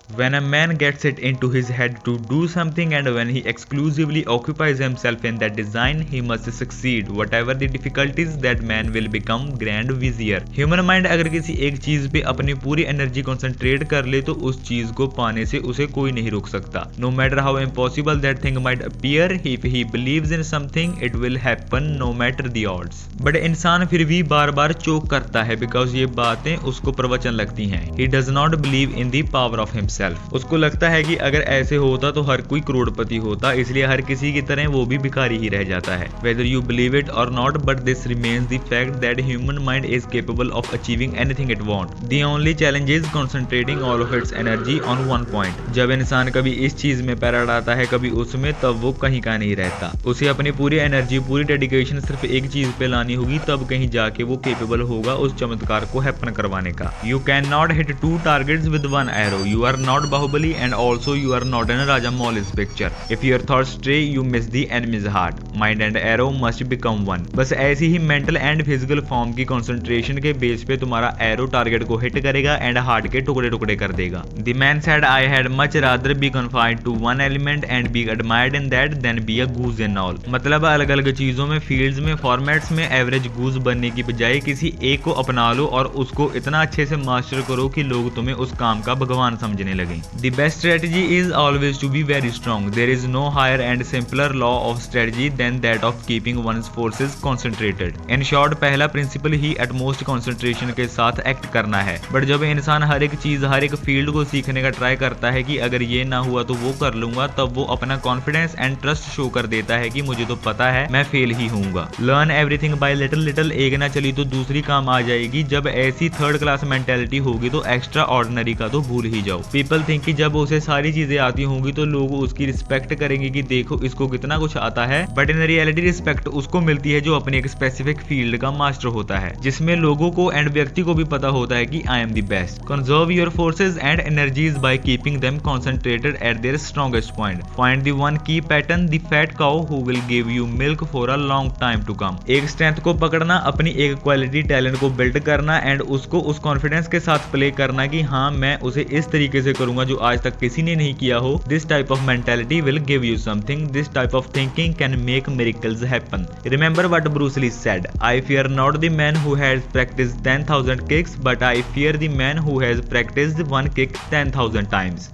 When a man gets it into his head to do something and when he exclusively occupies himself in that design, he must succeed. Whatever the difficulties, that man will become grand vizier. Human mind अगर किसी एक चीज पे अपनी पूरी energy concentrate कर ले तो उस चीज को पाने से उसे कोई नहीं रोक सकता. No matter how impossible that thing might appear, if he believes in something, it will happen no matter the odds. But इंसान फिर भी बार बार चोक करता है बिकॉज ये बातें उसको प्रवचन लगती हैं. He does not believe in the power of himself. उसको लगता है कि अगर ऐसे होता तो हर कोई करोड़पति होता, इसलिए हर किसी की तरह वो भी भिखारी ही रह जाता है. Whether you believe it or not, but this remains the fact that human mind is capable of achieving anything it wants. The only challenge is concentrating all of its energy on one point. जब इंसान कभी इस चीज में पैर अड़ाता है कभी उसमें, तब वो कहीं का नहीं रहता. उसे अपनी पूरी एनर्जी पूरी डेडिकेशन सिर्फ एक चीज पे लानी होगी, तब कहीं जाके वो केपेबल होगा उस चमत्कार को हैपन करवाने का. You cannot hit two targets with one arrow. You are not Bahubali and also you are not in Rajamouli's picture. If your thoughts stray, you miss the enemy's heart. Mind and arrow must become one. बस ऐसी ही mental and physical form की concentration के base पे तुम्हारा arrow target को hit करेगा and heart के टुकड़े टुकड़े कर देगा. The man said, I had much rather be confined to one element and be admired in that than be a goose in all. मतलब अलग अलग चीजों में, फील्ड्स में, फॉर्मेट्स में एवरेज गूज बनने की बजाय किसी एक को अपना लो और उसको इतना अच्छे से मास्टर करो कि लोग तुम्हें उस काम का भगवान समझने लगे. The best strategy is always to be very strong. There is no higher and simpler law of strategy than that of keeping one's forces concentrated. In short, पहला प्रिंसिपल ही utmost concentration के साथ एक्ट करना है. But जब इंसान हर एक चीज, हर एक फील्ड को सीखने का ट्राई करता है कि अगर ये ना हुआ तो वो कर लूंगा, तब वो अपना कॉन्फिडेंस एंड ट्रस्ट शो कर देता है कि मुझे तो पता है मैं फेल ही होऊंगा. Learn everything by little little. एक ना चली तो दूसरी काम आ जाएगी. जब ऐसी थर्ड क्लास मेंटेलिटी होगी तो एक्स्ट्रा ऑर्डिनरी का तो भूल ही जाओ. पीपल थिंक कि जब उसे सारी चीजें आती होंगी तो लोग उसकी रिस्पेक्ट करेंगे कि देखो इसको कितना कुछ आता है. बट इन रियलिटी रिस्पेक्ट उसको मिलती है जो अपनी एक स्पेसिफिक फील्ड का मास्टर होता है, जिसमें लोगों को एंड व्यक्ति को भी पता होता है कि I am the best. Conserve your forces and energies by keeping them concentrated at their strongest point. Find the one key pattern, the fat cow who will give you milk for a long time to come. एक strength को पकड़ना, अपनी एक quality talent को build करना and उसको उस confidence के साथ प्ले करना कि हाँ मैं उसे इस तरीके से करूंगा जो आज तक किसी ने नहीं किया हो. This type of mentality will give you something. This type of thinking can make miracles happen. Remember what Bruce Lee said, I fear not the man who has practiced 10,000 kicks, but I fear the man who has practiced one kick 10,000 times.